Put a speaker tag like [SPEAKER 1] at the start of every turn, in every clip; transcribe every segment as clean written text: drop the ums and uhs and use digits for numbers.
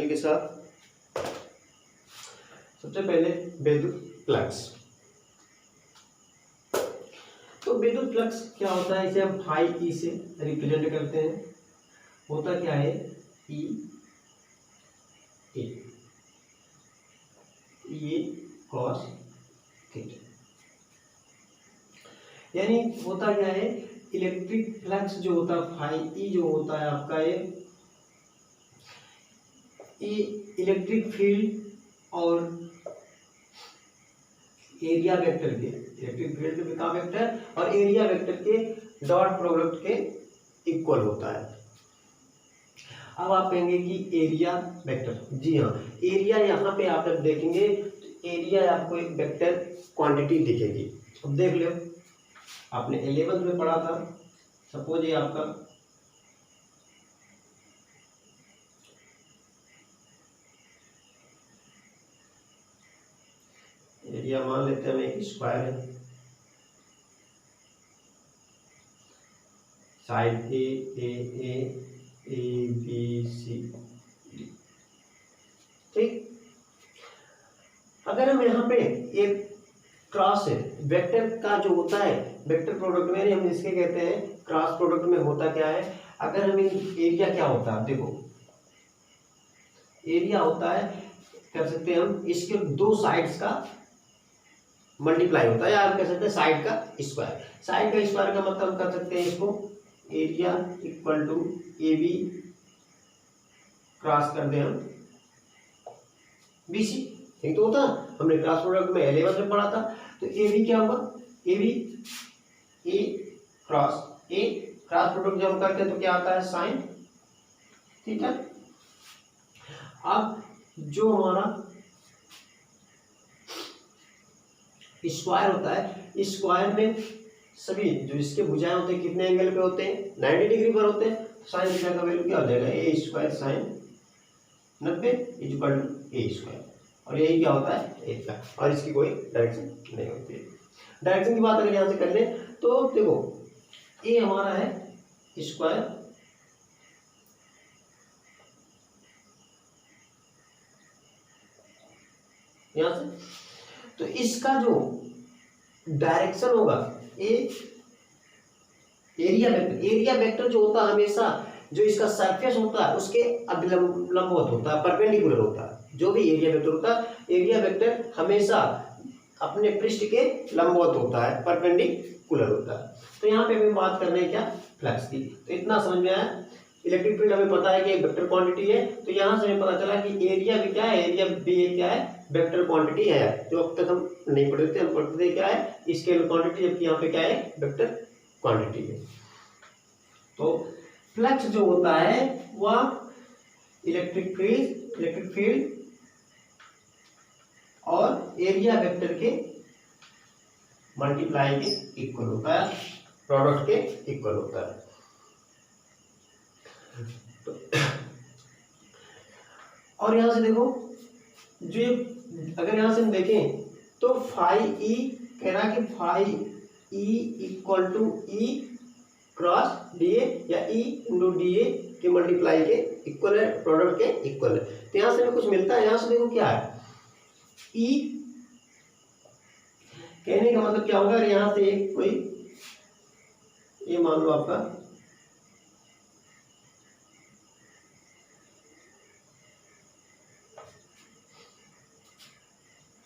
[SPEAKER 1] के साथ सबसे पहले विद्युत फ्लक्स। तो विद्युत फ्लक्स क्या होता है, इसे हम फाई ई से रिप्रेजेंट करते हैं। होता क्या है, ई ए ये कॉस थीटा, यानी होता क्या है, इलेक्ट्रिक फ्लक्स जो होता है फाई ई जो होता है आपका ये इलेक्ट्रिक फील्ड और एरिया वेक्टर के, इलेक्ट्रिक फील्ड का वेक्टर और एरिया वेक्टर के डॉट प्रोडक्ट के इक्वल होता है। अब आप कहेंगे कि एरिया वेक्टर, जी हाँ, एरिया यहाँ पे आप जब देखेंगे तो एरिया आपको एक वेक्टर क्वांटिटी दिखेगी। अब देख लो, आपने 11th में पढ़ा था, सपोज ये आपका एरिया मान लेते हैं हम एक स्क्वायर है, साइड ए बी सी, ठीक। अगर हम यहाँ पे एक क्रॉस है, वेक्टर का जो होता है वेक्टर प्रोडक्ट में हम इसके कहते हैं क्रॉस प्रोडक्ट में होता क्या है, अगर हम एरिया क्या होता है, देखो एरिया होता है, कर सकते हैं हम इसके दो साइड्स का मल्टीप्लाई होता है, या आप कह सकते हैं साइड का स्क्वायर। साइड का स्क्वायर का मतलब हम कर सकते हैं इसको area equal to A B cross कर दें हम बी सी, ठीक तो होता है। हमने क्रॉस प्रोडक्ट में 11 में पढ़ा था, तो ए बी क्या होगा, A B A cross product जब हम करते हैं तो क्या आता है साइन थीटा। अब जो हमारा स्क्वायर होता है, स्क्वायर में सभी जो इसके भुजाएं होते हैं कितने एंगल पे होते हैं, 90 डिग्री पर होते हैं। साइन थीटा का वैल्यू क्या हो जाएगा, A square sine 90 equal to A square, और यही क्या होता है ए का, और इसकी कोई डायरेक्शन नहीं होती है। डायरेक्शन की बात अगर यहाँ से कर ले तो देखो ए हमारा है स्क्वायर, यहाँ से तो इसका जो डायरेक्शन होगा एरिया वेक्टर जो होता है हमेशा जो इसका सरफेस होता है उसके अभिलंबवत होता है, परपेंडिकुलर होता है। जो भी एरिया वेक्टर होता है, एरिया वेक्टर हमेशा अपने पृष्ठ के लंबवत होता है, परपेंडिकुलर होता है। तो यहाँ पे हमें बात करना है क्या, फ्लक्स की। तो इतना समझ में आया, इलेक्ट्रिक फील्ड हमें पता है कि एक वेक्टर क्वांटिटी है, तो यहाँ से हमें पता चला कि एरिया भी क्या है, एरिया भी क्या है, वेक्टर क्वांटिटी है। जो अब तक हम नहीं पढ़ते थे, हम पढ़ते थे क्या है स्केलर क्वांटिटी, जबकि यहाँ पे क्या है वेक्टर क्वांटिटी है। तो फ्लक्स जो होता है वह इलेक्ट्रिक फील्ड और एरिया वेक्टर के मल्टीप्लाई के इक्वल होता है, प्रोडक्ट के इक्वल होता है। और यहां से देखो, जो अगर यहां से हम देखें तो फाई ई कह रहा है कि phi E equal to E cross D A या ई इंटू डी ए के मल्टीप्लाई के इक्वल है, प्रोडक्ट के इक्वल है। तो यहां से हमें कुछ मिलता है, यहां से देखो क्या है ई, कहने का मतलब क्या होगा, यहां से एक कोई ये मान लो आपका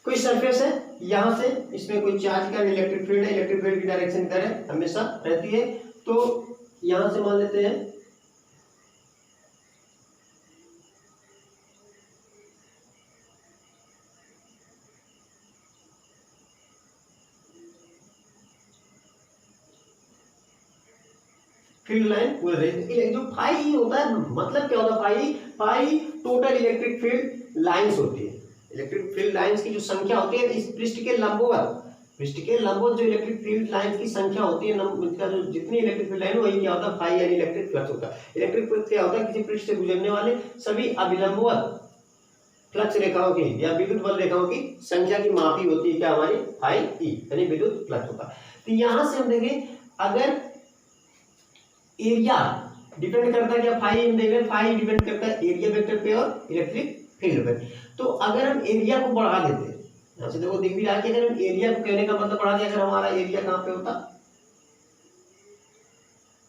[SPEAKER 1] कोई सरफेस है, यहां से इसमें कोई चार्ज का इलेक्ट्रिक फील्ड है, इलेक्ट्रिक फील्ड की डायरेक्शन इधर है, हमेशा रहती है। तो यहां से मान लेते हैं फील्ड लाइन बोल रहे, जो फाई होता है मतलब क्या होता है, phi total electric field lines होती है। इलेक्ट्रिक फील्ड लाइंस की जो संख्या होती है इस पृष्ठ के लंबवत जो इलेक्ट्रिक फील्ड लाइंस की संख्या होती है, इसका जो जितनी इलेक्ट्रिक फील्ड लाइन वही क्या होता है फाई यानी इलेक्ट्रिक फ्लक्स होता है। इलेक्ट्रिक फ्लक्स क्या होता है, किसी पृष्ठ से गुजरने वाले सभी अभिलंबवत फ्लक्स रेखाओं की या विद्युत बल रेखाओं की संख्या की मापी होती है क्या हमारी फाई ई यानी विद्युत फ्लक्स होता है। तो यहां से हम देखें, अगर एरिया डिपेंड करता है क्या, फाई देख रहे, फाई डिपेंड करता है एरिया वेक्टर पे और इलेक्ट्रिक फील्ड पे। तो अगर हम एरिया को बढ़ा देते हैं, यहाँ से देखो दिख भी रहा है कि अगर हम एरिया को, कहने का मतलब बढ़ा दिया, अगर हमारा एरिया कहाँ पे होता,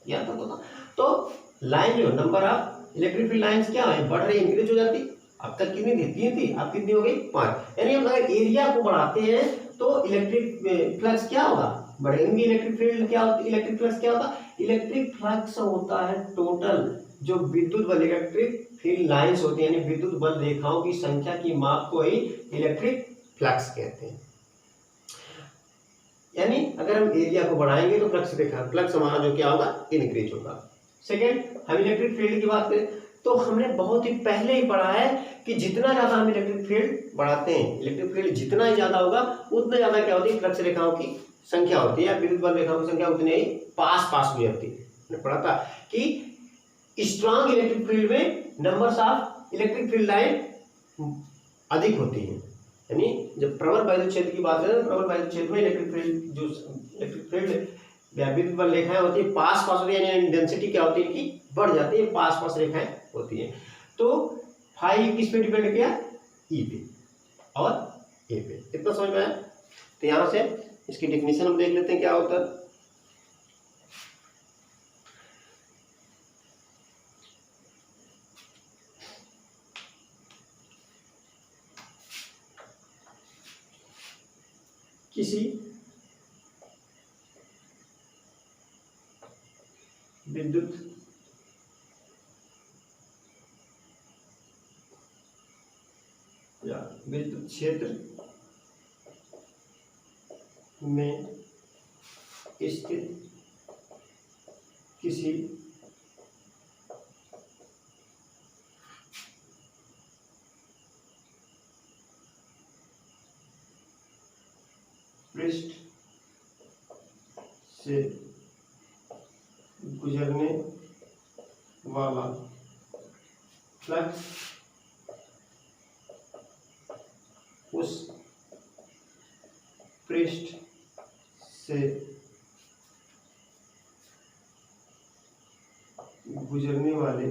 [SPEAKER 1] यहाँ तक होता, तो लाइन जो number of electric field lines क्या है, बढ़ रही, इंक्रीज हो जाती। अब तक कितनी थी, 3 थी, अब कितनी हो गई, 5। यानी हम अगर एरिया को बढ़ाते हैं तो इलेक्ट्रिक फ्लक्स क्या होगा, बढ़ेंगे। इलेक्ट्रिक फील्ड क्या होती, इलेक्ट्रिक फ्लक्स क्या होता, इलेक्ट्रिक फ्लक्स होता है टोटल जो विद्युत बल, इलेक्ट्रिक फील्ड लाइंस होती है, यानी विद्युत बल रेखाओं की संख्या की माप को ही इलेक्ट्रिक फ्लक्स कहते हैं। यानी अगर हम एरिया को बढ़ाएंगे तो फ्लक्स रेखा, फ्लक्स हमारा जो क्या होगा, इंक्रीज होगा। सेकेंड, हम इलेक्ट्रिक फील्ड की बात करें तो हमने बहुत ही पहले ही पढ़ा है कि जितना ज्यादा हम इलेक्ट्रिक फील्ड बढ़ाते हैं, इलेक्ट्रिक फील्ड जितना ही ज्यादा होगा उतना ज्यादा क्या होती है, फ्लक्स रेखाओं की संख्या होती है, या विद्युत बल रेखाओं की संख्या उतनी ही पास पास गुजरती है। हमने पढ़ा था कि स्ट्रॉन्ग इलेक्ट्रिक फील्ड में numbers of electric field line अधिक होती है। यानी जब प्रबल वैद्युत क्षेत्र की बात करें, प्रबल वैद्युत क्षेत्र में इलेक्ट्रिक फील्ड, जो इलेक्ट्रिक फील्ड विद्युत बल रेखाएं होती है पास पास होती है, यानी डेंसिटी क्या होती है कि बढ़ जाती है, पास पास रेखाएं होती है। तो फाई किस पे डिपेंड किया, ई पे और ए पे। इतना समझ में आया। तो यहां से इसकी डेफिनेशन हम देख लेते हैं क्या होता है। किसी विद्युत या विद्युत क्षेत्र में स्थित किसी पृष्ठ से गुजरने वाला फ्लक्स उस पृष्ठ से गुजरने वाले,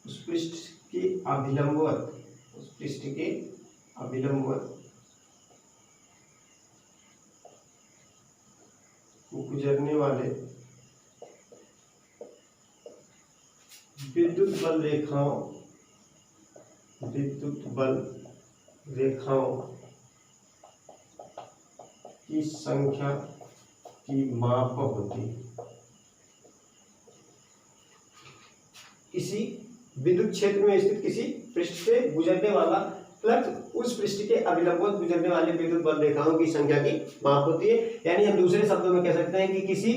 [SPEAKER 1] उस पृष्ठ के अभिलंबवत, उस पृष्ठ के अभिलंबवत गुजरने वाले विद्युत बल रेखाओं, विद्युत बल रेखाओं की संख्या की माप होती है। किसी विद्युत क्षेत्र में स्थित किसी पृष्ठ से गुजरने वाला फ्लक्स उस पृष्ठ के अभिलंबवत गुजरने वाले विद्युत बल रेखाओं की संख्या की माप होती है। यानी हम दूसरे शब्दों में कह सकते हैं कि किसी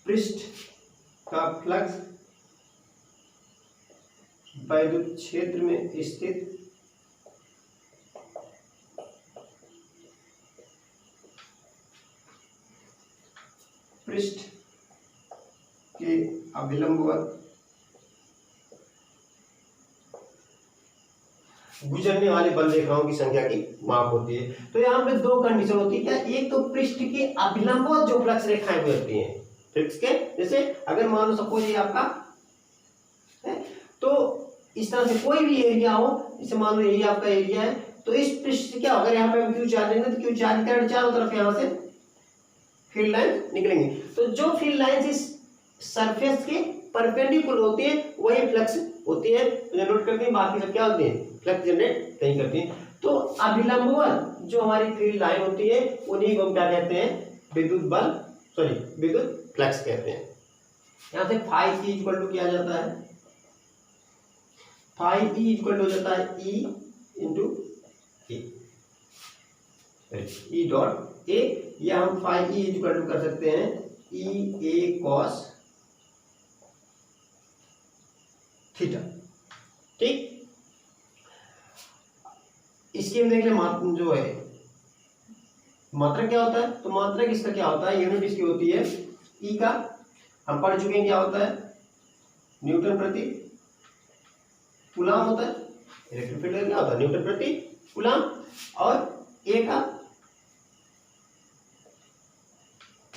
[SPEAKER 1] पृष्ठ का फ्लक्स विद्युत क्षेत्र में स्थित पृष्ठ के अभिलंबवत गुजरने वाले बल रेखाओं की संख्या की माप होती है। तो यहाँ पे दो कंडीशन होती है क्या, एक तो पृष्ठ के अभिलंबवत जो फ्लक्स रेखाएं गुजरती हैं पृष्ठ के, जैसे अगर मान लो सपोज ये आपका है, तो इस तरह से कोई भी एरिया हो, जैसे मान लो ये आपका एरिया है, तो इस पृष्ठ से क्या होगा, यहाँ पे हम क्यू चार्ज लेंगे तो क्यू चार्ज के चारों तरफ यहाँ से फील्ड लाइन निकलेंगी। तो जो फील्ड लाइन इस सरफेस के परपेंडिकुलर होती है वही फ्लक्स होती है, नोट करते हैं। बाकी सब क्या होती है, फ्लक्स जनरेट नहीं करती है। तो अभिलंबवत जो हमारी फील्ड लाइन होती है उन्हीं को हम क्या कहते हैं, विद्युत बल, सॉरी विद्युत फ्लक्स कहते हैं। यहाँ से फाई ई इक्वल टू किया जाता है, फाई ई इक्वल हो जाता है E into A, E dot A, या हम फाई ई इक्वल टू कर सकते हैं ई ए कॉस थीटा। ठीक, इसके हम देख ले मात्रा जो है, मात्रा क्या होता है, तो मात्रा किसका क्या होता है, यूनिट इसकी होती है ई का, हम पढ़ चुके हैं क्या होता है, न्यूटन प्रति कूलाम होता है। इलेक्ट्रिक फील्ड क्या होता है, न्यूटन प्रति कूलाम। और ए का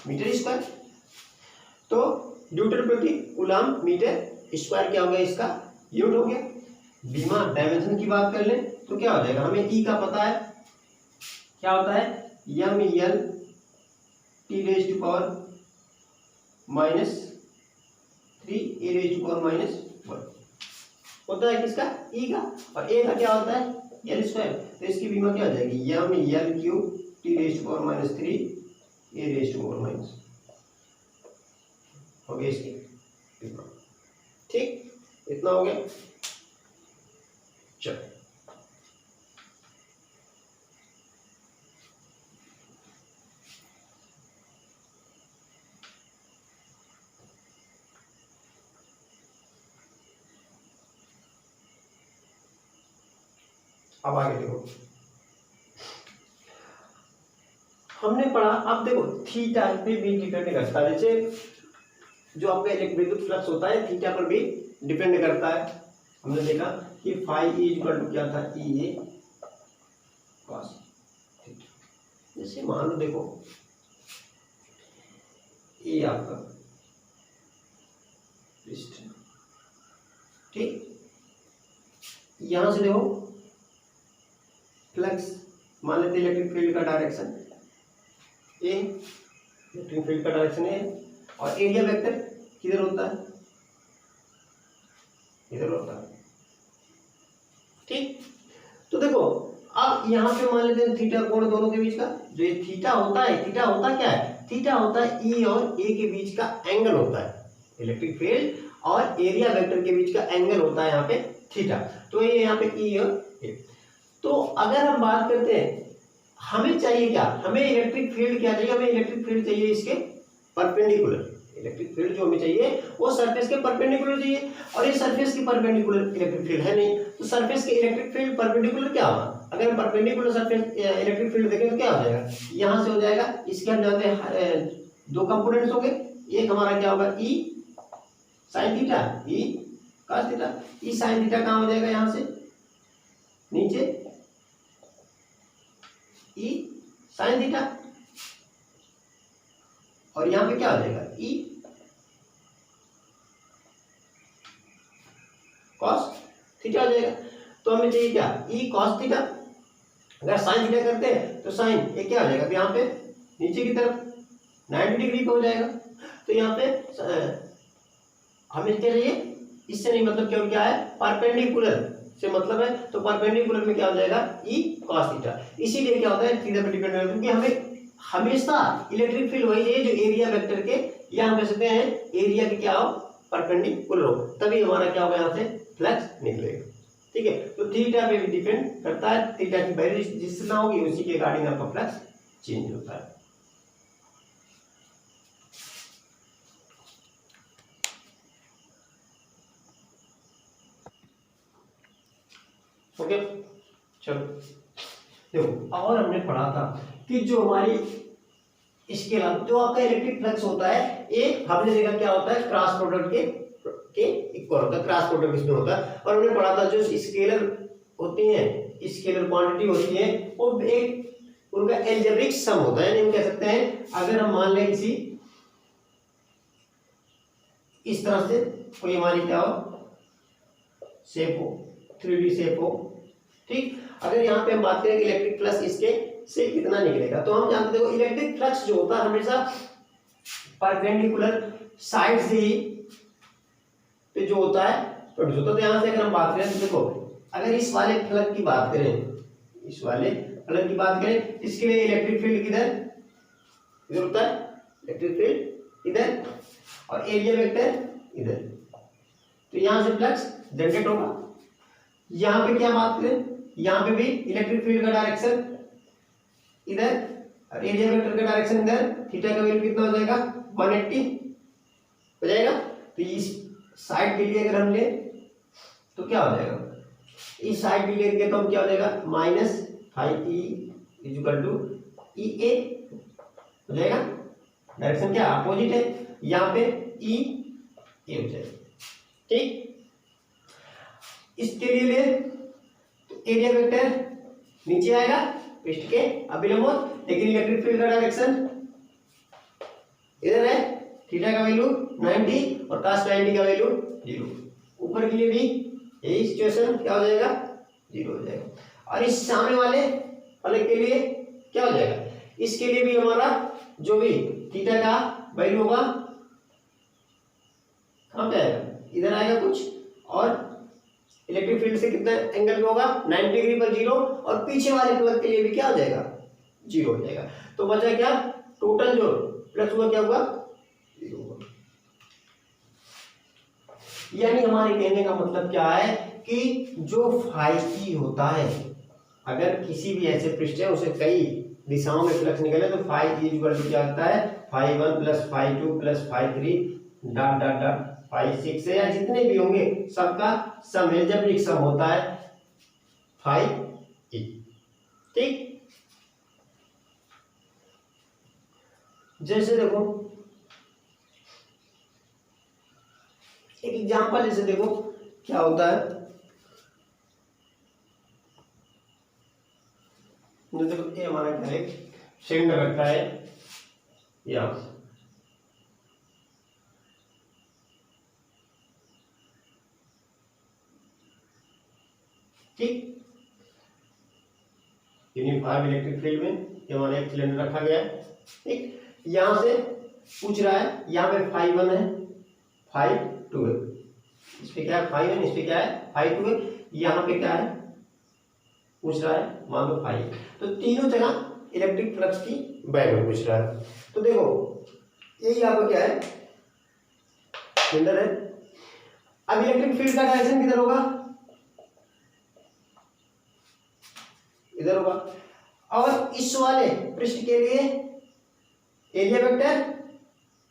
[SPEAKER 1] मीटर स्क्वायर। तो न्यूटन प्रति कूलम मीटर स्क्वायर क्या हो गया, इसका यूनिट हो गया। बीमा डायमेंशन की बात कर लें तो क्या हो जाएगा, हमें ई का पता है, क्या होता है M L T raise to power -3 A raise to power -1 होता है किसका, ई का। और ए का क्या होता है एल स्क्वायर, तो इसकी बीमा क्या हो जाएगी M L cube T raise to power -3 A raise to power -, हो गया इसकी बीमा। ठीक, इतना हो गया। चलो अब आगे देखो, हमने पढ़ा, अब देखो थीटा पे भी डिपेंड करता है, जैसे जो आपका विद्युत फ्लक्स होता है थीटा पर भी डिपेंड करता है। हमने देखा कि फाई ई इक्वल टू क्या था, ई ए कॉस थीटा। जैसे मान लो देखो ये आपका पृष्ठ, ठीक, यहां से देखो फ्लक्स, मान लेते इलेक्ट्रिक फील्ड का डायरेक्शन ए, इलेक्ट्रिक फील्ड का डायरेक्शन ए, और एरिया वेक्टर किधर होता है, इधर होता है। ठीक, तो देखो अब यहाँ पे मान लेते हैं थीटा कोण दोनों के बीच का, जो ये थीटा होता है, थीटा होता क्या है, थीटा होता है ई और ए के बीच का एंगल होता है, इलेक्ट्रिक फील्ड और एरिया वेक्टर के बीच का एंगल होता है यहाँ पे थीटा। तो ये यहाँ पे ई और ए। तो अगर हम बात करते हैं, हमें चाहिए क्या, हमें इलेक्ट्रिक फील्ड क्या चाहिए, हमें इलेक्ट्रिक फील्ड चाहिए इसके परपेंडिकुलर। इलेक्ट्रिक फील्ड जो हमें चाहिए वो सरफेस के परपेंडिकुलर चाहिए, और ये सरफेस के परपेंडिकुलर इलेक्ट्रिक फील्ड है नहीं, तो सरफेस के इलेक्ट्रिक फील्ड परपेंडिकुलर क्या होगा, अगर हम परपेंडिकुलर सरफेस इलेक्ट्रिक फील्ड देखें तो क्या हो जाएगा, यहां से हो जाएगा, इसके हम जानते हैं दो कंपोनेंट्स हो गए, एक हमारा क्या होगा E sine theta, E cos theta. E sine theta कहां हो जाएगा, यहां से नीचे ई साइन थीटा, और यहां पे क्या हो जाएगा ई कॉस थीटा हो जाएगा। तो हमें चाहिए क्या, ई कॉस थीटा। अगर साइन थीटा करते हैं तो साइन ये क्या हो जाएगा, यहाँ पे नीचे की तरफ 90 डिग्री पे हो जाएगा। तो यहाँ पे हमें क्या चाहिए, इससे नहीं मतलब केवल क्या है, परपेंडिकुलर से मतलब है, तो परपेंडिकुलर में क्या हो जाएगा ई कॉस थीटा। इसीलिए क्या होता है थीटा पे डिपेंड करता है, क्योंकि हमें हमेशा इलेक्ट्रिक फील्ड वही चाहिए जो एरिया वेक्टर के, या हम कह सकते हैं एरिया के क्या हो, परपेंडिकुलर हो, तभी हमारा क्या होगा यहाँ से फ्लक्स निकलेगा। ठीक है, तो थीटा पे भी डिपेंड करता है, थीटा की वैल्यू जितना होगी उसी के अकॉर्डिंग आपका फ्लक्स चेंज होता है। ओके, चलो देखो, और हमने पढ़ा था कि जो हमारी इसके अलावा जो आपका इलेक्ट्रिक फ्लक्स होता है, ये हमने देखा क्या होता है, क्रॉस प्रोडक्ट के इक्वल होता है, क्रॉस प्रोडक्ट इसमें होता है। और हमने पढ़ा था जो स्केलर होती हैं, स्केलर क्वांटिटी होती है, वो एक उनका एल्जेब्रिक सम होता है, यानी हम कह सकते हैं अगर हम मान लें किसी इस तरह से कोई हमारी क्या हो शेप हो, 3D शेप हो, ठीक, अगर यहाँ पे हम बात करें इलेक्ट्रिक फ्लक्स इसके से कितना निकलेगा, तो हम जानते हैं इलेक्ट्रिक फ्लक्स जो होता है हमेशा परपेंडिकुलर साइड से ही पे जो होता है प्रोड्यूस होता है। तो यहाँ से अगर हम बात करें तो देखो, अगर इस वाले फ्लक्स की बात करें, इस वाले फ्लक्स की बात करें, इसके लिए इलेक्ट्रिक फील्ड किधर इधर होता है, इलेक्ट्रिक फील्ड इधर और एरिया वेक्टर इधर, तो यहाँ से फ्लक्स जनरेट होगा। यहाँ पे क्या बात करें, यहाँ पे भी इलेक्ट्रिक फील्ड का डायरेक्शन इधर और एरिया वेक्टर का डायरेक्शन इधर, थीटा का वैल्यू कितना हो जाएगा 180 हो जाएगा। तो इस साइड के लिए अगर हम ले तो क्या हो जाएगा, इस साइड के लिए तो हम क्या हो जाएगा -5e इक्वल टू ई ए हो जाएगा, डायरेक्शन क्या अपोजिट है, यहाँ पे ई ए हो जाएगा। ठीक, इसके लिए ले तो एरिया वेक्टर नीचे आएगा पृष्ठ के अभिलंब, लेकिन इलेक्ट्रिक फील्ड का डायरेक्शन इधर है थीटा का वैल्यू 90 और cos 90 का वैल्यू 0। ऊपर के लिए भी यही सिचुएशन क्या हो जाएगा, 0 हो जाएगा। और इस सामने वाले फलक के लिए क्या हो जाएगा, इसके लिए भी हमारा जो भी थीटा का वैल्यू होगा कहाँ पे आएगा, इधर आएगा कुछ, और इलेक्ट्रिक फील्ड से कितना एंगल पे होगा 90 डिग्री पर 0, और पीछे वाले प्लग के लिए भी क्या हो जाएगा, 0 हो जाएगा। तो बचा क्या, टोटल जो फ्लक्स हुआ क्या हुआ, 0 होगा। यानी हमारे कहने का मतलब क्या है कि जो फाई की होता है, अगर किसी भी ऐसे पृष्ठ है उसे कई दिशाओं में फ्लक्स निकले तो फाई इक्वल टू क्या होता है, phi 1 plus phi 2 plus phi 3 dot dot dot phi 6 है, या जितने भी होंगे सबका सम है, जब एक सम होता है फाई ई। ठीक, जैसे देखो एक एग्जांपल, जैसे देखो क्या होता है, देखो ये हमारा क्या है, सिलेंडर रखा है यहां, ठीक, यूनिफॉर्म इलेक्ट्रिक फील्ड में ये हमारा एक सिलेंडर रखा गया है। ठीक, यहां से पूछ रहा है, यहाँ पे फाई 1 है, फाई 2 है, इस पे क्या है फाई 1, इस पे क्या है फाई 2 है, यहाँ पे क्या है पूछ रहा है मान लो फाई। तो तीनों जगह इलेक्ट्रिक फ्लक्स की वैल्यू पूछ रहा है। तो देखो यही आपका क्या है, सिलेंडर है। अब इलेक्ट्रिक फील्ड का डायरेक्शन किधर होगा, इधर होगा। और इस वाले पृष्ठ के लिए एरिया वेक्टर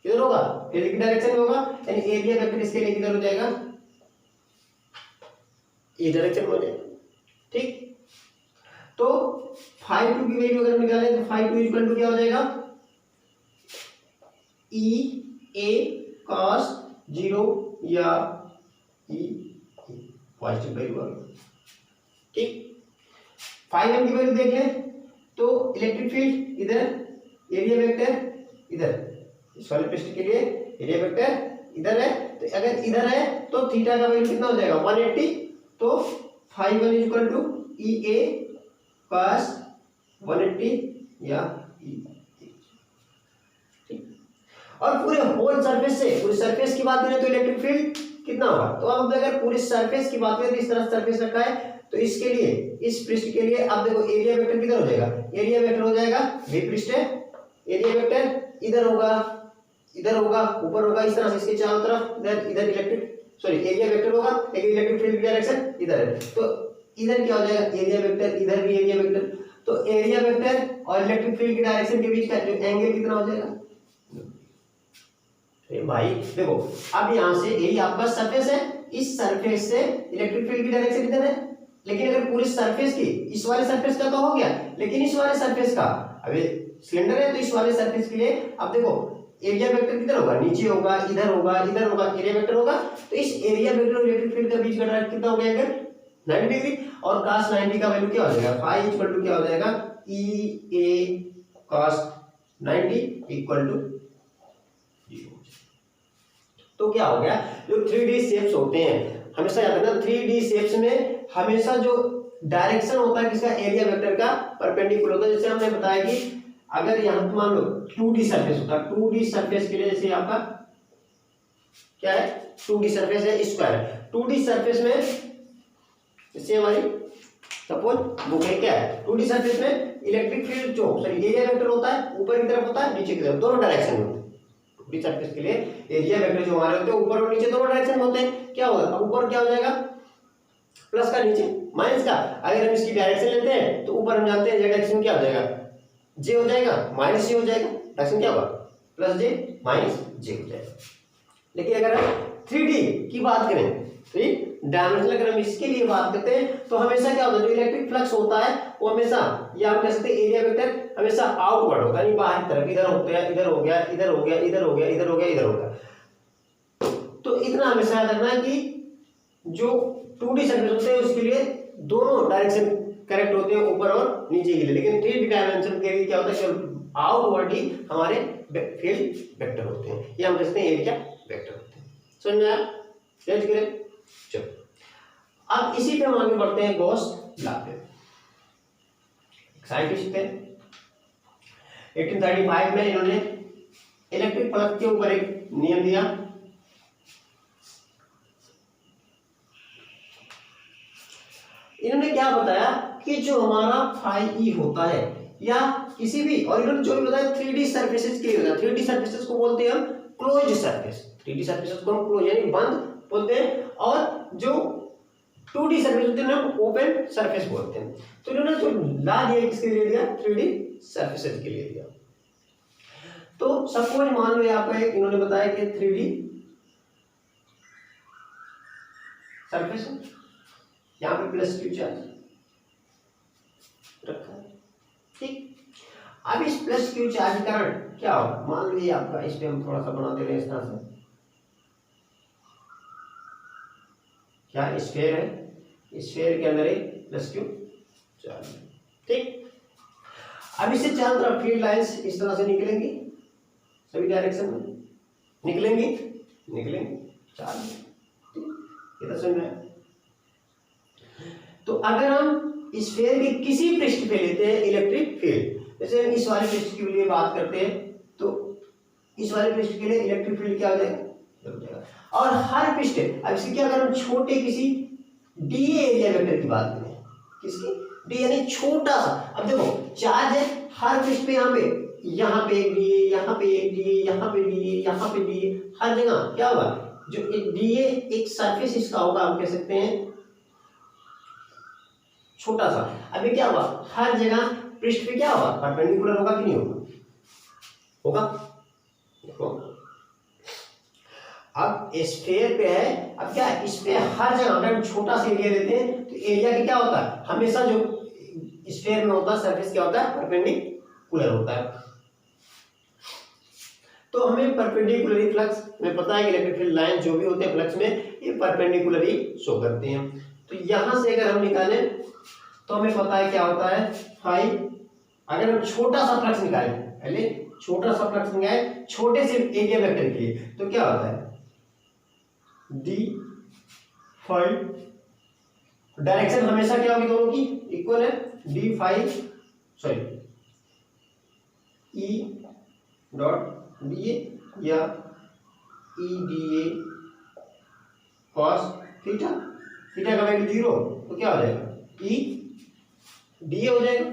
[SPEAKER 1] किधर होगा, इधर की डायरेक्शन में होगा, यानी एरिया वेक्टर इसके लिए किधर हो जाएगा, ये डायरेक्शन में हो जाएगा। ठीक, तो फाई 2 की वैल्यू अगर निकाले तो फाई 2 इक्वल टू क्या हो जाएगा, ई ए cos 0 या ई पॉजिटिव वैल्यू आ गई। ठीक, फाई 1 की वैल्यू देख लें तो इलेक्ट्रिक फील्ड इधर, एरिया वेक्टर इधर, इस वाले पृष्ठ के लिए एरिया वेक्टर इधर है, तो अगर इधर है तो थीटा का वैल्यू कितना हो जाएगा 180, तो phi 1 equal to E A cos 180 या ई। ठीक, और पूरे होल सरफेस से, पूरी सरफेस की बात करें तो इलेक्ट्रिक फील्ड कितना होगा, तो अब अगर पूरी सरफेस की बात करें तो इस तरह सरफेस रखा है, तो इसके लिए इस पृष्ठ के लिए आप देखो एरिया वेक्टर किधर हो जाएगा, एरिया वेक्टर हो जाएगा ये पृष्ठ है, एरिया वेक्टर इधर होगा, इधर होगा, ऊपर होगा, इस तरह से इसके चारों तरफ इधर इधर इलेक्ट्रिक सॉरी एरिया वेक्टर होगा, लेकिन इलेक्ट्रिक फील्ड की डायरेक्शन इधर है, तो इधर क्या हो जाएगा एरिया वेक्टर, इधर भी एरिया वेक्टर, तो एरिया वेक्टर और इलेक्ट्रिक फील्ड की डायरेक्शन के बीच का जो एंगल कितना हो जाएगा, भाई देखो अब यहां से यही आपका सरफेस है, इस सरफेस से इलेक्ट्रिक फील्ड की डायरेक्शन इधर है, लेकिन अगर पूरी सरफेस की, इस वाले सरफेस का तो हो गया, लेकिन इस वाले सरफेस का, अभी सिलेंडर है तो इस वाले सरफेस के लिए अब देखो एरिया वेक्टर किधर होगा, नीचे होगा, इधर होगा, इधर होगा, एरिया वेक्टर होगा, तो इस एरिया वेक्टर और इलेक्ट्रिक फील्ड के बीच का डायरेक्शन कितना हो गया अगर 90 डिग्री, और cos 90 का वैल्यू क्या हो जाएगा, फाई इक्वल टू क्या हो जाएगा, ई ए cos 90 इक्वल टू 0। तो क्या हो गया, जो 3D शेप्स होते हैं, हमेशा याद रखना 3D शेप्स में हमेशा जो डायरेक्शन होता है किसका, एरिया वेक्टर का परपेंडिकुलर होता है। जैसे हमने बताया कि अगर यहाँ पे मान लो 2D सरफेस होता है, 2D सरफेस के लिए जैसे आपका क्या है 2D सरफेस है, स्क्वायर है, 2D सरफेस में जैसे हमारी सपोज बुक है क्या है, 2D सरफेस में इलेक्ट्रिक फील्ड जो सॉरी एरिया वेक्टर होता है ऊपर की तरफ होता है, नीचे की तरफ, दोनों डायरेक्शन में होते हैं। 2D सरफेस के लिए एरिया वेक्टर जो हमारे होते हैं ऊपर और नीचे दोनों डायरेक्शन में होते हैं। क्या होगा, ऊपर क्या हो जाएगा प्लस का, नीचे माइनस का। अगर हम इसकी डायरेक्शन लेते हैं तो ऊपर हम जानते हैं जेड एक्सिस में क्या हो जाएगा, जे हो जाएगा माइनस जे हो जाएगा, डायरेक्शन क्या होगा प्लस जे माइनस जे हो जाएगा। लेकिन अगर हम 3D की बात करें, 3 डायमेंशनल अगर हम इसके लिए बात करते हैं तो हमेशा क्या होता है, जो इलेक्ट्रिक फ्लक्स होता है वो हमेशा, या हम कह सकते हैं एरिया वेक्टर हमेशा आउटवर्ड होता है, यानी बाहर की तरफ, इधर हो गया, इधर हो गया, इधर हो गया, इधर हो गया, इधर हो गया, इधर हो गया। तो इतना हमेशा याद रखना है कि जो 2D सरफेस होते हैं उसके लिए दोनों डायरेक्शन करेक्ट होते हैं, ऊपर और नीचे के लिए। लेकिन 3D डायमेंशन के लिए क्या होता है, आउटवर्ड ही हमारे फील्ड वेक्टर होते हैं, ये हम कहते हैं एरिया वेक्टर होते हैं। समझ में आया? समझ गए? चलो अब इसी पे हम आगे बढ़ते हैं गॉस लॉ पे। साइंटिस्ट थे 1835 में, इन्होंने इलेक्ट्रिक फलक के ऊपर एक नियम दिया। इन्होंने क्या बताया कि जो हमारा फाई ई होता है या किसी भी, और इन्होंने जो भी बताया 3D सर्फेसेस के लिए होता है। 3D सर्फेसेस को बोलते हैं हम क्लोज्ड सर्फेस। 3D सर्फेसेस को हम क्लोज यानी बंद बोलते हैं, और जो 2D सर्फेस होते हैं हम ओपन सर्फेस बोलते हैं। तो इन्होंने जो ला दिया किसके लिए दिया? 3D सर्फेसेस के लिए दिया। तो सपोज मान लो यहाँ पर इन्होंने बताया कि 3D सर्फेस है, यहाँ पे प्लस क्यू चार्ज रखा है, ठीक। अब इस प्लस क्यू चार्ज के कारण क्या होगा? मान लीजिए आपका, इस पे हम थोड़ा सा बना दे रहे हैं इस तरह से, क्या स्फीयर है, स्फीयर के अंदर एक प्लस क्यू चार्ज, ठीक। अब इससे चारों तरफ फील्ड लाइंस इस तरह से निकलेंगी, सभी डायरेक्शन में निकलेंगी चार्ज, ठीक। इधर समझ में? तो अगर हम स्फीयर के किसी पृष्ठ पे लेते हैं इलेक्ट्रिक फील्ड, जैसे हम इस वाले पृष्ठ के लिए बात करते हैं, तो इस वाले पृष्ठ के लिए इलेक्ट्रिक फील्ड क्या हो जाएगा? और हर पृष्ठ, अब इसकी क्या, अगर हम छोटे किसी डीए एरिया वेक्टर की बात करें, किसकी? डी यानी छोटा सा। अब देखो चार्ज है हर पृष्ठ पे, यहाँ पे एक डीए, यहाँ पे एक डीए, यहाँ पे डीए, यहाँ पे डीए, हर जगह क्या होगा? जो एक डीए एक सरफेस इसका होगा, हम कह सकते हैं छोटा सा। अभी क्या हुआ? हर जगह पृष्ठ पे क्या होगा? परपेंडिकुलर होगा कि नहीं होगा? होगा। अब स्फीयर पे है, अब क्या है, इस पे हर जगह अगर हम छोटा सा एरिया लेते हैं तो एरिया की क्या होता है? हमेशा जो स्फीयर में होता है सरफेस क्या होता है? परपेंडिकुलर होता है। तो हमें परपेंडिकुलर फ्लक्स में पता है कि इलेक्ट्रिक फील्ड लाइन जो भी होते हैं फ्लक्स में, ये परपेंडिकुलर ही शो करते हैं। तो यहां से अगर हम निकालें तो हमें पता है क्या होता है, फाई। अगर हम छोटा सा फ्लक्स निकालें, पहले छोटा सा फ्लक्स निकालें छोटे से एरिया वेक्टर के लिए, तो क्या होता है? डी फाई, डायरेक्शन हमेशा क्या होगी दोनों की? इक्वल है। D phi sorry E dot D A या E D A cos theta, theta का वैल्यू 0, तो क्या हो जाएगा? ई डी ए हो जाएगा।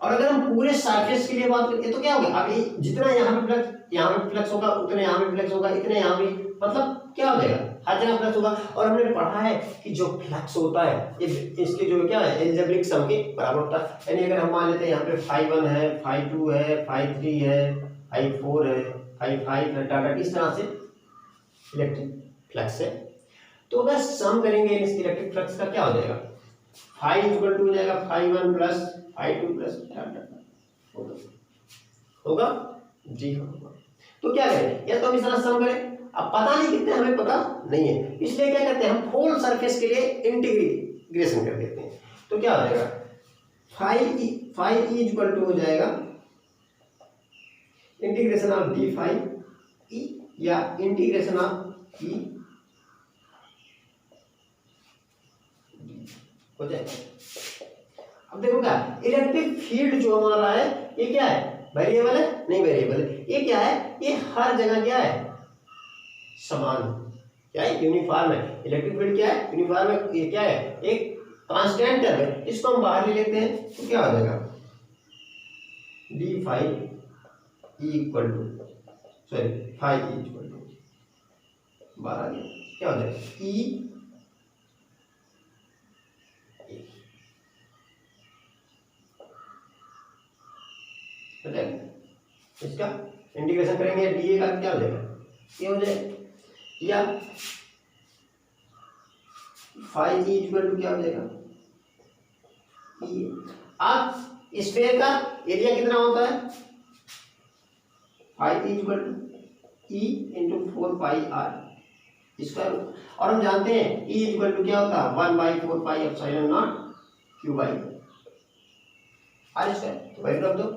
[SPEAKER 1] और अगर हम पूरे सरफेस के लिए बात करें तो क्या होगा? अब जितना यहाँ पे फ्लक्स होगा, उतना यहाँ पे फ्लक्स होगा, इतना यहाँ पे, मतलब क्या हो जाएगा? हर जगह फ्लक्स होगा। और हमने पढ़ा है कि जो फ्लक्स होता है ये इसके जो क्या है, एल्जेब्रिक सम के बराबर होता है। यानी अगर हम मान लेते हैं यहाँ पे φ1 है, φ2 है, φ3 है, φ4 है, φ5 है, डाटा इस तरह से इलेक्ट्रिक फ्लक्स है। तो अगर सम करेंगे इस इलेक्ट्रिक फ्लक्स का, क्या हो जाएगा? फाई इक्वल टू हो जाएगा φ1 प्लस φ2 प्लस होगा जी होगा। तो क्या करें, या तो हम इस तरह सम करें, अब पता नहीं कितने, हमें पता नहीं है, इसलिए क्या करते हैं हम होल सरफेस के लिए इंटीग्रेशन कर देते हैं। तो क्या हो जाएगा? फाई इक्वल टू हो जाएगा integration of D phi E या इंटीग्रेशन ऑफ ई हो जाएगा। अब देखो क्या, इलेक्ट्रिक फील्ड जो हमारा है ये क्या है? वेरिएबल है? नहीं वेरिएबल है। ये क्या है? ये हर जगह क्या है? समान, क्या है? यूनिफॉर्म है। इलेक्ट्रिक फील्ड क्या है? यूनिफॉर्म है। ये क्या है? एक कांस्टेंट टर्म है, इसको हम बाहर ले लेते हैं तो क्या हो जाएगा? D phi equal to sorry phi equal to बाहर आ गया, क्या हो जाएगा? ई इसका इंटीग्रेशन करेंगे डी ए का क्या हो जाएगा? ये हो जाएगा, या फाई ई इक्वल टू क्या हो जाएगा? ई। अब स्फीयर का एरिया कितना होता है? Phi E equal to E into 4 pi are square. और हम जानते हैं ई इक्वल टू क्या होता है? 1/4 pi epsilon nought q by are square. तो वैल्यू रख दो,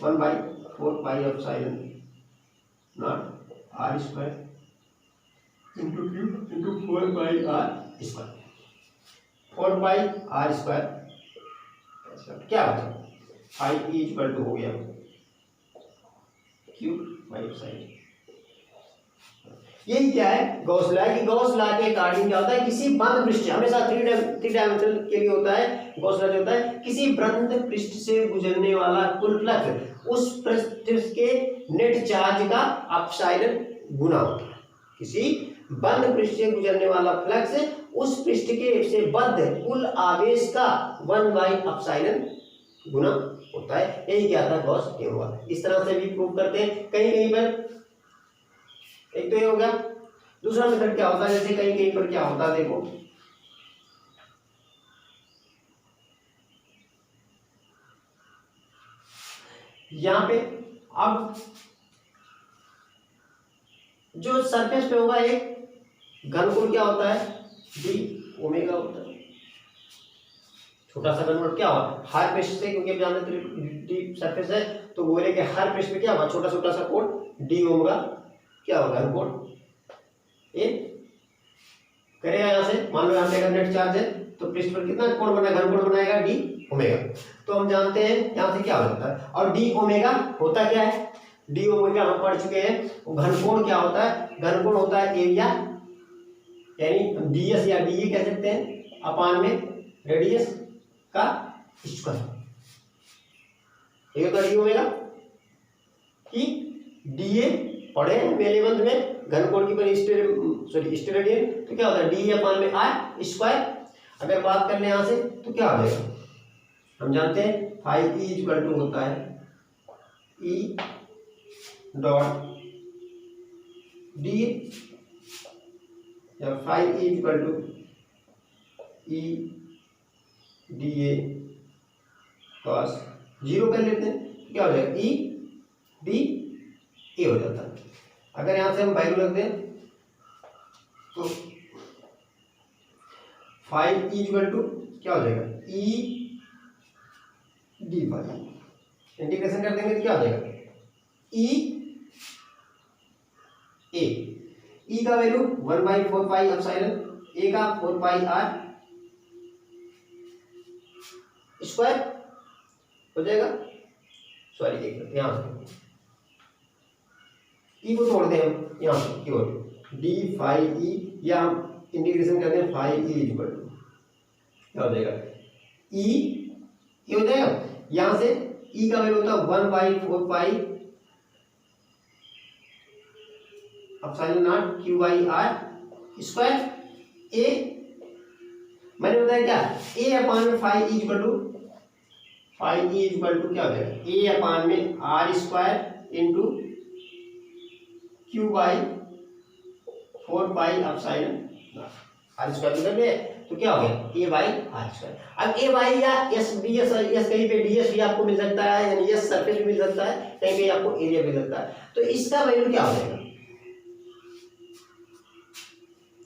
[SPEAKER 1] 1/4 pi nought r square into q into 4 pi are square. 4 pi are square क्या बचा, 5 हो गया क्यू बाई एप्सिलॉन। यही क्या है गॉस लॉ की, गॉस लॉ के अकॉर्डिंग क्या होता है, किसी बंद पृष्ठ हमेशा थ्री डायमेंशनल के लिए होता है, गॉस लॉ होता है किसी बंद पृष्ठ से गुजरने वाला कुल फ्लक्स उस पृष्ठ के नेट चार्ज का अपसाइलन गुना होता है। किसी बंद पृष्ठ से गुजरने वाला फ्लक्स उस पृष्ठ के से बद्ध कुल आवेश का 1/अपसाइलन गुना होता है। यही क्या था गॉस थ्योरम वाला। इस तरह से भी प्रूव करते हैं कहीं कहीं पर। एक तो ये हो गया। दूसरा मेथड क्या होता है, जैसे कहीं कहीं पर क्या होता है, देखो यहां पे अब जो सरफेस पे होगा एक घनकोण क्या होता है, डी ओमेगा होता है। छोटा सा घनकोण क्या हुआ, हर पृष्ठ से, क्योंकि जानते डी सरफेस है तो गोले के हर पृष्ठ पे क्या हुआ, छोटा छोटा सा कोण डी ओमेगा क्या होगा, घनकोण ए करेगा। यहां से मान लो यहां पे अगर नेट चार्ज है तो पृष्ठ पर कितना कोण बना, घनकोण बनाएगा डी ओमेगा। तो हम जानते हैं यहां से क्या हो जाता है, और डी ओमेगा होता क्या है, डी ओमेगा हम पढ़ चुके हैं। घनकोण क्या होता है, घनकोण होता है एरिया यानी डीएस या डीई कह सकते हैं अपान में रेडियस का स्क्वायर। ये होता है डी ओमेगा की डीए पढ़े मेले बंध में घनकोण की पर स्टेरेडियन, तो क्या होता है डी अपान में आर स्क्वायर। अगर बात कर ले यहां से तो क्या हो जाएगा, हम जानते हैं फाइव ई इक्वल टू होता है ई डॉट डी, या phi E equal to E D A cos zero कर लेते हैं, क्या हो जाएगा ई डी ए हो जाता है। अगर यहां से हम वैल्यू रख दें तो फाइव ई इक्वल टू क्या हो जाएगा ई डी वाई, इंटीग्रेशन कर देंगे तो क्या हो जाएगा ई ए, ई का वैल्यू 1/4 पाई एप्सिलॉन, ए का 4 पाई आर स्क्वायर हो जाएगा। सॉरी एक मिनट, यहां से ई को तोड़ दें हम यहां से की ओर, डी फाइव ई, या हम इंटीग्रेशन करते हैं फाइव ई इक्वल टू क्या हो जाएगा ई, ये हो जाएगा। यहां से ई का वैल्यू होता है 1/4 pi epsilon nought q by are square. ए मैंने बताया क्या, ए अपान में five E equal to, five E equal to क्या हो जाएगा ए अपान में r square into q by 4 pi epsilon r square कर ले तो क्या हो गया ए बाई आर स्क्वायर। अब ए बाई या एस डी एस, एस कहीं पे डी एस भी आपको मिल सकता है, यानी एस सरफेस भी मिल सकता है, कहीं पे आपको एरिया मिल सकता है। तो इसका वैल्यू क्या हो जाएगा,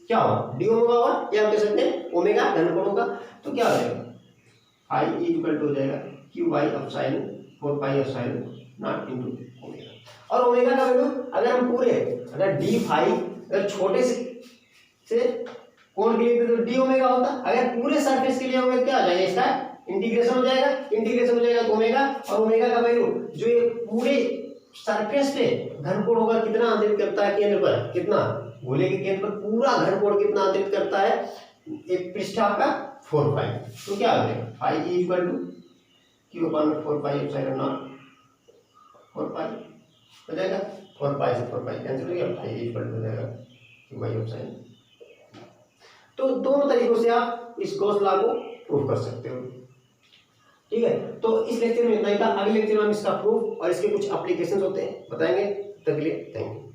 [SPEAKER 1] क्या होगा डी ओमेगा होगा, या हम कह सकते हैं ओमेगा घनकोण होगा। तो क्या हो जाएगा फाइव ई इक्वल टू हो जाएगा Q by epsilon 4 pi epsilon not into omega. और ओमेगा का वैल्यू अगर हम पूरे, अगर डी फाइव अगर छोटे से कोण के लिए तो डी ओमेगा होता, अगर पूरे सरफेस के लिए होगा क्या हो जाएगा, इसका इंटीग्रेशन हो जाएगा, इंटीग्रेशन हो जाएगा तो ओमेगा, और ओमेगा का वैल्यू जो ये पूरे सरफेस पे घनकोण होगा कितना आंतरिक करता है केंद्र पर, कितना गोले के केंद्र पर पूरा घनकोण कितना आंतरिक करता है, एक पृष्ठ आपका 4 पाई। तो क्या हो जाएगा phi E equal to Q upon 4 pi epsilon naught 4 pi हो जाएगा, 4 पाई से 4 पाई कैंसिल हो गया, फाइव ई इक्वल टू हो जाएगा क्यू बाई एप्सिलॉन। तो दोनों तरीकों से आप इस गॉस लॉ को प्रूव कर सकते हो। ठीक है, तो इस लेक्चर में इतना ही था। अगले लेक्चर में हम इसका प्रूफ और इसके कुछ एप्लीकेशंस होते हैं बताएंगे। तब के लिए थैंक यू।